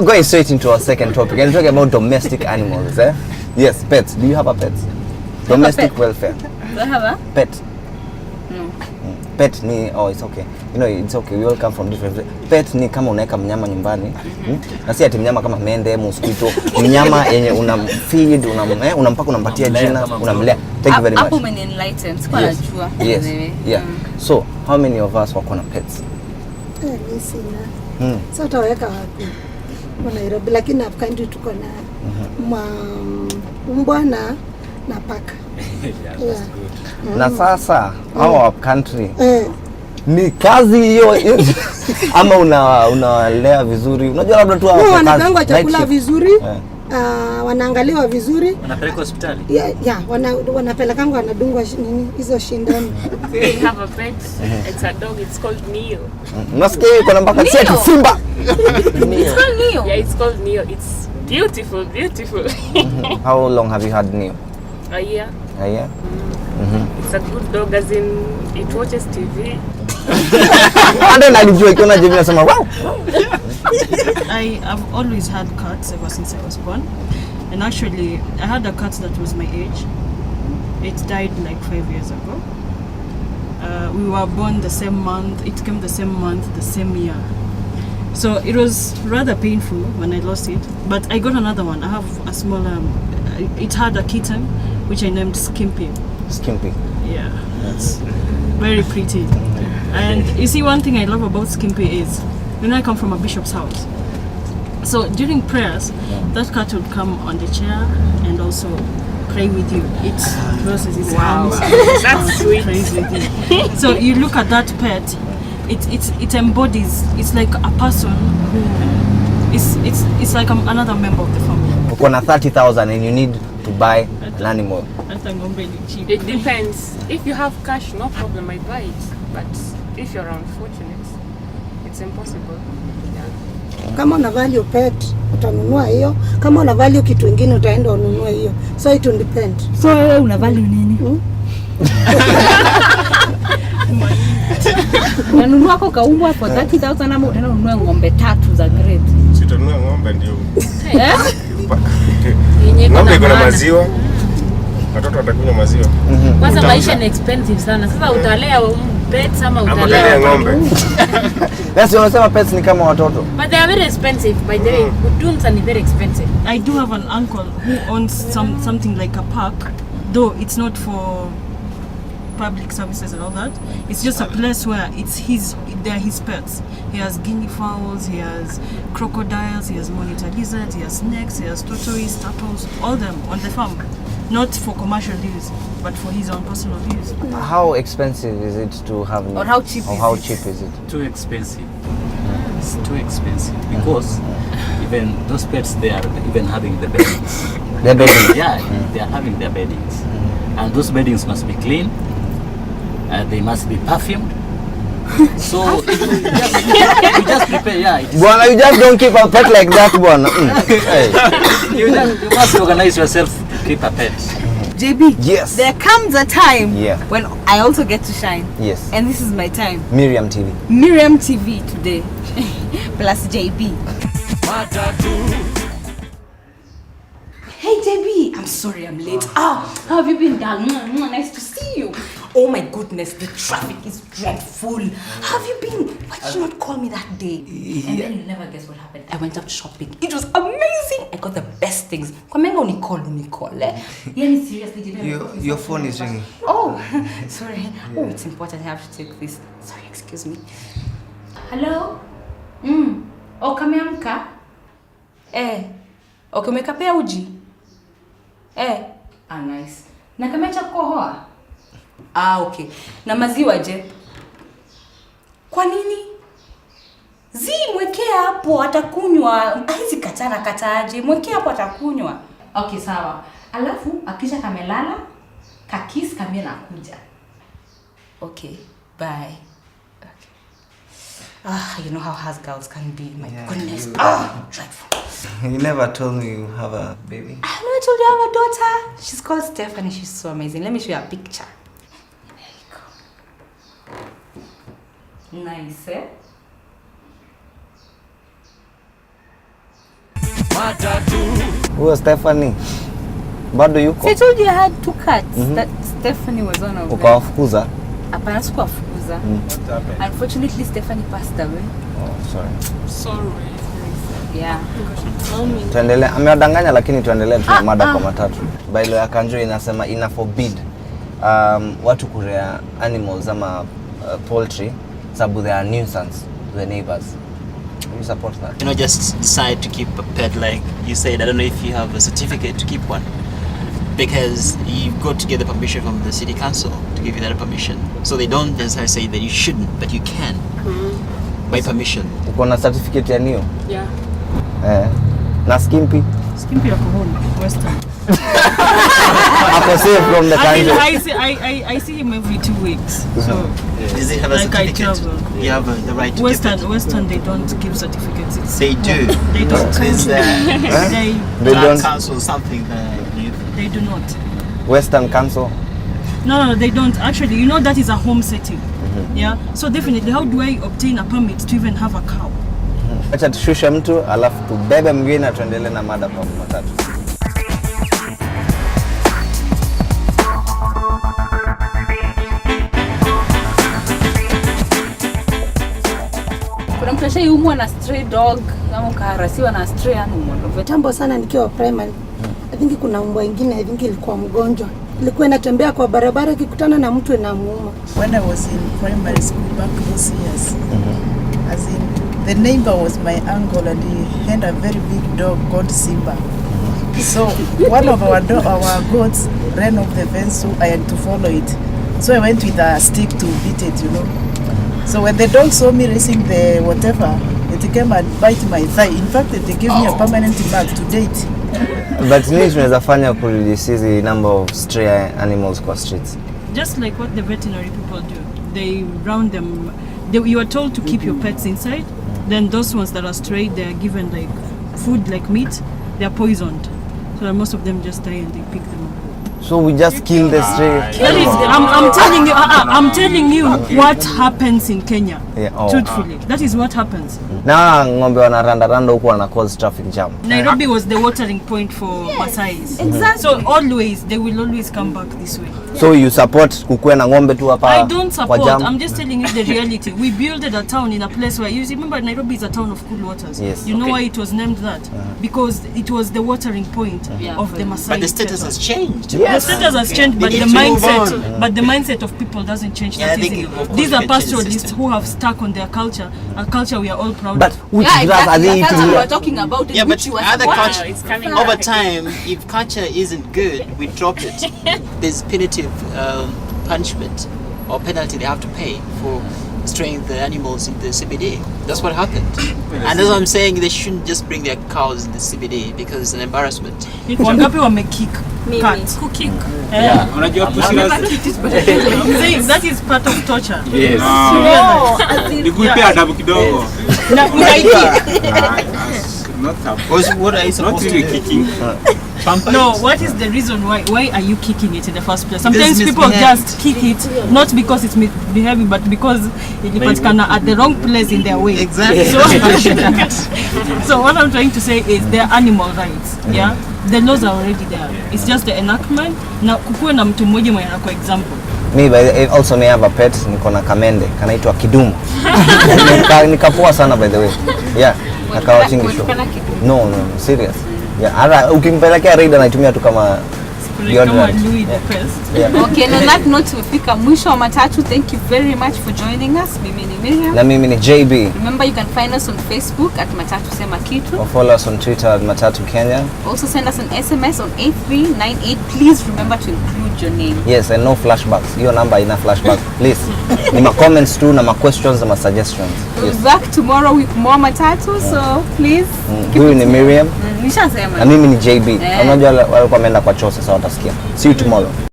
going straight into our second topic and talking about domestic animals. Yes, pets. Do you have a pet? Domestic welfare. Do I have a pet? No. Pet ni, oh, it's okay. You know, it's okay. We all come from different places. Pet ni kama unaweka mnyama nyumbani. Na si ati mnyama kama mende, mosquito. Mnyama yenye unamfeed, unampaka, unampatia jina, unamlea. Thank you very much. Hapo umenienlighten. Sikuwa najua. Yes. Yeah. So, how many of us wako na pets? Mimi sina. So utaweka wapi? Kwa Nairobi, lakini hapa country tuko na mbwa na paka. Yeah, that's good. Na sasa our country ni kazi hiyo ama unalea vizuri, unajua labda tu hao wanapanga chakula vizuri, wanaangaliwa vizuri, wanapeleka hospitali. Wanapelekanga wanadungwa nini hizo shindano. We have a pet. It's a dog. It's called Neo. Nasikia kuna mpaka sio Simba. It's called Neo. Yeah, it's called Neo. It's beautiful. How long have you had Neo? A year. A year? It's a good dog, as in it watches TV. And then alijua ikiona Jimmy anasema wow. I have always had cats ever since I was born. And actually, I had a cat that was my age. It died like 5 years ago. We were born the same month. It came the same month, the same year. So it was rather painful when I lost it. But I got another one. I have a small... it had a kitten, which I named Skimpy. Skimpy. Yeah, that's very pretty. And you see, one thing I love about Skimpy is, I come from a bishop's house. So during prayers, that cat would come on the chair and also pray with you. It raises its hands. That's sweet. Prays with you. So you look at that pet, it embodies. It's like a person who it's like another member of the family. Uko na 30,000 and you need to buy an animal. It depends. If you have cash, no problem, I buy it. But if you're unfortunate, it's impossible. Kama una value pet utanunua hiyo, kama una value kitu kingine utaenda ununue hiyo. So it will depend. So wewe una value nini? Unanunua kwa kaumbwa for 30,000 ama utaenda ununue ng'ombe 3 za grade? Sitanunua ng'ombe ndio. Ng'ombe iko na maziwa. Watoto watakunywa maziwa. Kwanza maisha ni expensive sana. Sasa utalea pets ama utalea ng'ombe? Yes, unasema pets ni kama watoto. But they are very expensive, by the way. Udunza ni very expensive. I do have an uncle who owns something like a park, though it's not for public services and all that. It's just a place where they're his pets. He has guinea fowls, he has crocodiles, he has monitor lizards, he has snakes, he has tortoises, turtles, all them on the farm. Not for commercial use, but for his own personal use. How expensive is it to have? Or how cheap is it? Too expensive. It's too expensive because even those pets, they are even having the beddings. Their beddings? Yeah, they are having their beddings. And those beddings must be clean. They must be perfumed. So you just prepare, Bwana, you just don't keep a pet like that, bwana. You must organize yourself to keep a pet. JB, yes. There comes a time when I also get to shine. Yes. And this is my time. Miriam TV. Miriam TV today. Plus JB. Hey JB, I'm sorry I'm late. How have you been, darling? Nice to see you. Oh my goodness, the traffic is dreadful. How have you been? Why did you not call me that day? And then you never guess what happened. I went out shopping. It was amazing. I got the best things. Remember when you call, Yeah, seriously, JB. Your phone is ringing. Oh, sorry. Oh, it's important. I have to take this. Sorry, excuse me. Hello? Oh, kameamka? Okay, umekapea uji? Nice. Na kameacha kukohoa? Okay. Na maziwa je? Kwa nini? Mwekea hapo atakunywa. Hizi kataaje? Mwekea hapo atakunywa. Okay, sawa. Alafu akisha kamelala, kakis kamia na kuja. Okay, bye. Okay. You know how house girls can be. My goodness. Dreadful. You never told me you have a baby. I never told you I have a daughter. She's called Stephanie. She's so amazing. Let me show you a picture. There you go. Nice, Huyo Stephanie bado yuko? I told you I had 2 cats. That Stephanie was one of them. Ukawafukuza? Hapana, sikuwafukuza. Unfortunately, Stephanie passed away. Oh, sorry. Yeah. Tuendelee. Amewadanganya lakini tuendelee tuna mada kwa matatu. Bailo ya kanjo inasema ina forbid watu kurea animals ama poultry sababu they are nuisance to the neighbors. You support that? Just decide to keep a pet like you said. I don't know if you have a certificate to keep one, because you've got to get the permission from the city council to give you that permission. So they don't necessarily say that you shouldn't, but you can by permission. Uko na certificate ya NIO? Yeah. Na Skimpy? Skimpy yako home, Western. Ako safe from the country. I see him every 2 weeks. So Does he have a certificate? You have the right to Western they don't give certificates. They do. They don't. They don't council something that they do not. Western Council? No, they don't. Actually, you know that is a home setting. Yeah. So definitely, how do I obtain a permit to even have a cow? Acha tushushe mtu alafu tubebe mwingine na tuendelee na mada kwa matatu. Kuna mtu ashaiumwa na stray dog ama ukaharasiwa na stray animal? Tambo sana nikiwa primary. I think kuna mbwa ingine I think ilikuwa mgonjwa. Ilikuwa inatembea kwa barabara ikikutana na mtu inamuuma. When I was in primary school back those years, as in the neighbor was my uncle and he had a very big dog called Simba. So one of our goats ran off the fence, so I had to follow it. So I went with a stick to beat it, So when the dog saw me racing the whatever, it came and bite my thigh. In fact, they gave me a permanent mark to date. But nini tunaweza fanya ku reduce the number of stray animals kwa streets? Just like what the veterinary people do. They round them. You are told to keep your pets inside. Then those ones that are stray, they are given like food, like meat. They are poisoned. So that most of them just die and they pick them up. So we just kill the stray. That is, I'm telling you what happens in Kenya. Truthfully, that is what happens. Na ng'ombe wanaranda huko wana cause traffic jam. Nairobi was the watering point for Maasais. Exactly. So always they will always come back this way. So you support kukuwe na ng'ombe tu hapa? I don't support. I'm just telling you the reality. We built a town in a place where you remember Nairobi is a town of cool waters. Yes. You know why it was named that? Because it was the watering point of the Maasai. But the status has changed. The status has changed, but the mindset of people doesn't change. These are pastoralists who have stuck on their culture, a culture we are all proud but of. Which grass are they eating here? We're talking about it. Yeah, but other culture, it's coming over back. time, if culture isn't good, we drop it. There's punitive punishment or penalty they have to pay for straying the animals in the CBD. That's what happened. And that's what I'm saying, they shouldn't just bring their cows in the CBD because it's an embarrassment. Wangapi wamekick cat? Cooking. Unajua That is part of torture. Yes. Nikupe adabu kidogo. What are you supposed to do? No, what is the reason why are you kicking it in the first place? Sometimes people just kick it not because it's misbehaving, but because it's at the wrong place in their way. Exactly. So what I'm trying to say is there are animal rights. Yeah, the laws are already there. It's just the enactment. Na kukuwe na mtu mmoja mwenye kwa example. Me also may have a pet, niko na kamende kanaitwa Kidumu. Nikapoa sana by the way. Yeah, nakawachingi show. No, serious. Yeah, ara ukimpelekea raid anaitumia tu kama Louis the First. Okay, on that note tumefika mwisho wa matatu. Thank you very much for joining us. Mimi ni Miriam. Na mimi ni JB. Remember you can find us on Facebook at Matatu Sema Kitu. Or follow us on Twitter at MatatuKenya. Also send us an SMS on 8398. Please remember to include your name. Yes, and no flashbacks. Your number ina flashback. Please. Ni ma comments tu na ma questions na ma suggestions. We'll be back tomorrow with more Matatu, so please. Huyu ni Miriam. Nishasema. Na mimi ni JB. Unajua walikuwa wameenda kwa choo sasa watasikia. See you tomorrow.